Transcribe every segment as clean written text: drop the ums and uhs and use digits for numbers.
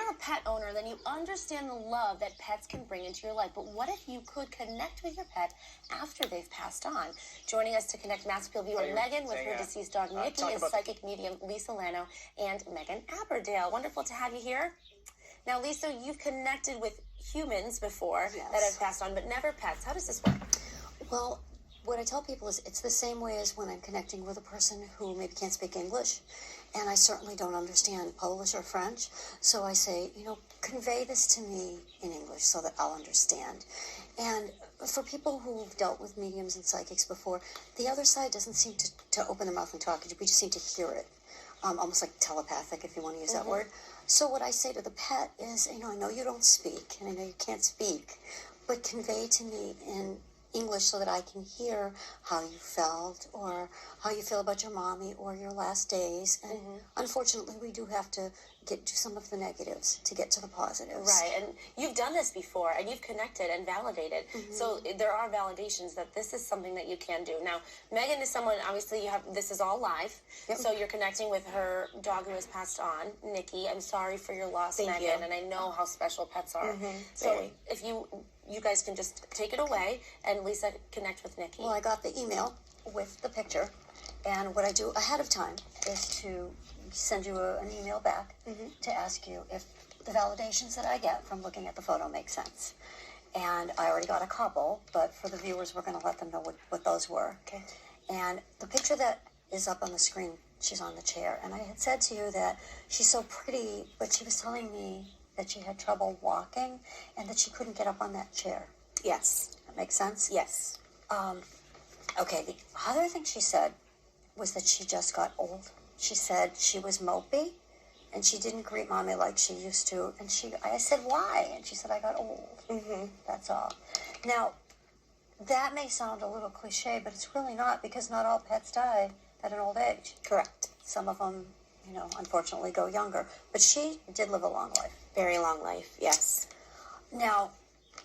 you're a pet owner, then you understand the love that pets can bring into your life. But what if you could connect with your pet after they've passed on? Joining us to connect Mass Appeal viewer Megan with her deceased dog Nikki is psychic medium Lisa Lano and Megan Aberdale. Wonderful to have you here. Now, Lisa, you've connected with humans before that have passed on, but never pets. How does this work? Well, what I tell people is it's the same way as when I'm connecting with a person who maybe can't speak English, and I certainly don't understand Polish or French. So I say, convey this to me in English so that I'll understand. And for people who've dealt with mediums and psychics before, the other side doesn't seem to open their mouth and talk. We just seem to hear it, almost like telepathic, if you want to use that word. So what I say to the pet is, I know you don't speak, and I know you can't speak, but convey to me in English so that I can hear how you felt or how you feel about your mommy or your last days. And unfortunately, we do have to get to some of the negatives to get to the positives. Right, and you've done this before, and you've connected and validated. So there are validations that this is something that you can do. Now, Megan is someone, obviously, this is all live. So you're connecting with her dog who has passed on, Nikki. I'm sorry for your loss, Thank Megan, you. and I know how special pets are. So if you guys can just take it away, and Lisa connect with Nikki. Well, I got the email with the picture, and what I do ahead of time is to send you an email back to ask you if the validations that I get from looking at the photo make sense. And I already got a couple, but for the viewers, we're going to let them know what those were. Okay. And the picture that is up on the screen, she's on the chair, and I had said to you that she's so pretty, but she was telling me that she had trouble walking and that she couldn't get up on that chair. Yes. That makes sense? Yes. Okay, the other thing she said was that she just got old. She said she was mopey, and she didn't greet mommy like she used to. And I said, why? And she said, I got old. That's all. Now, that may sound a little cliche, but it's really not, because not all pets die at an old age. Correct. Some of them, unfortunately go younger. But she did live a long life. Very long life, yes. Now,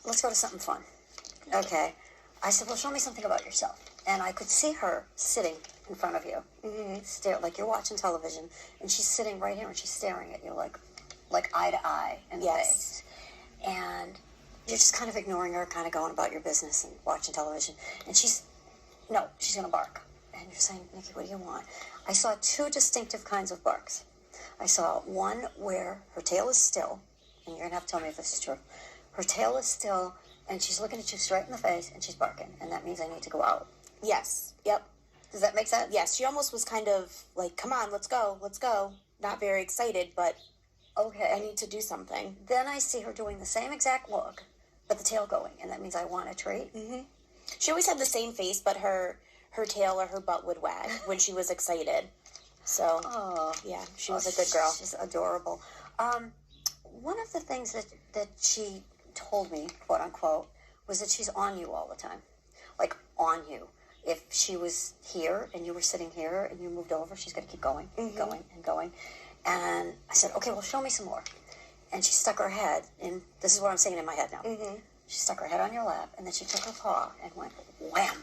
let's go to something fun. Okay. I said, well, show me something about yourself. And I could see her sitting in front of you, like you're watching television, and she's sitting right here, and she's staring at you like eye to eye in the face. And you're just kind of ignoring her, kind of going about your business and watching television. And she's going to bark. And you're saying, Nikki, what do you want? I saw two distinctive kinds of barks. I saw one where her tail is still, and you're going to have to tell me if this is true. Her tail is still, and she's looking at you straight in the face, and she's barking, and that means I need to go out. Yes. Yep. Does that make sense? Yes. She almost was kind of like, come on, let's go. Not very excited, but okay, I need to do something. Then I see her doing the same exact look, but the tail going, and that means I want a treat. She always had the same face, but her tail or her butt would wag when she was excited. So, yeah, she was a good girl. She's adorable. One of the things that she told me, quote unquote, was that she's on you all the time. Like, on you. If she was here and you were sitting here and you moved over, she's going to keep going, going, and going. And I said, okay, well, show me some more. And she stuck her head in, this is what I'm saying in my head now. She stuck her head on your lap, and then she took her paw and went wham.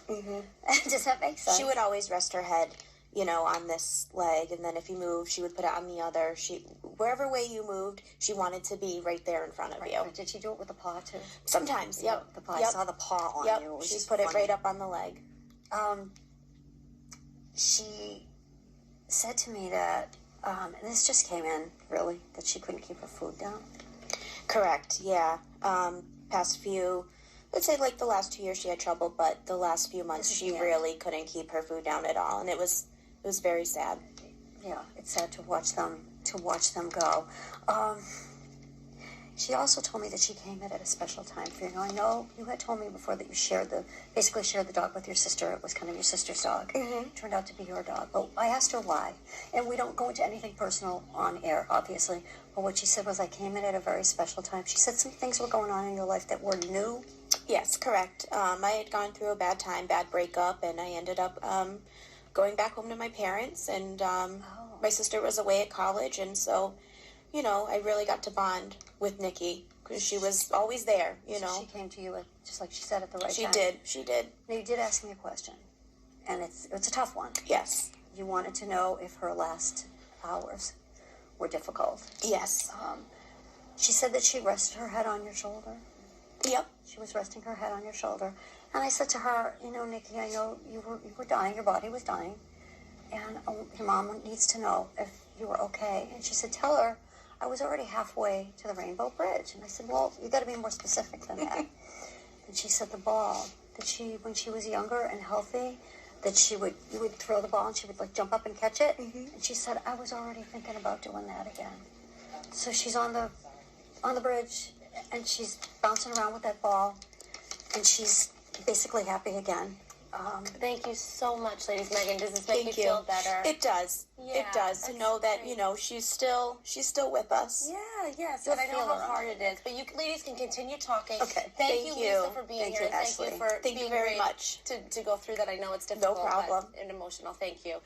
Does that make sense? She would always rest her head, on this leg, and then if you moved, she would put it on the other. Wherever way you moved, she wanted to be right there in front of you. But did she do it with the paw, too? Sometimes, yep. The paw. I saw the paw on you. She put it right up on the leg. She said to me that, and this just came in, really, that she couldn't keep her food down. Correct, yeah. Past few, let's say like the last 2 years she had trouble, but the last few months she really couldn't keep her food down at all, and it was very sad. Yeah, it's sad to watch them go. She also told me that she came in at a special time for you. Now, I know you had told me before that you basically shared the dog with your sister. It was kind of your sister's dog. It turned out to be your dog. But I asked her why. And we don't go into anything personal on air, obviously. But what she said was, I came in at a very special time. She said some things were going on in your life that were new. Yes, correct. I had gone through a bad time, bad breakup, and I ended up going back home to my parents. And my sister was away at college, and so I really got to bond with Nikki because she was always there, So she came to you, just like she said, at the right time. She did. Now, you did ask me a question, and it's a tough one. Yes. You wanted to know if her last hours were difficult. Yes. She said that she rested her head on your shoulder. Yep. She was resting her head on your shoulder. And I said to her, you know, Nikki, I know you were dying, your body was dying, and your mom needs to know if you were okay. And she said, tell her I was already halfway to the Rainbow Bridge. And I said, well, you got to be more specific than that. And she said the ball, that when she was younger and healthy, that you would throw the ball and she would like jump up and catch it. Mm-hmm. And she said, I was already thinking about doing that again. So she's on the bridge and she's bouncing around with that ball and she's basically happy again. Thank you so much, ladies. Megan, does this make you feel better? It does. Yeah, it does to know that, you know, she's still with us. Yeah, yes. And I know how hard it is. But you ladies can continue talking. Okay. Thank you, Lisa, for being here. Ashley. Thank you for Thank you very much to go through that. I know it's difficult. No problem. And emotional. Thank you.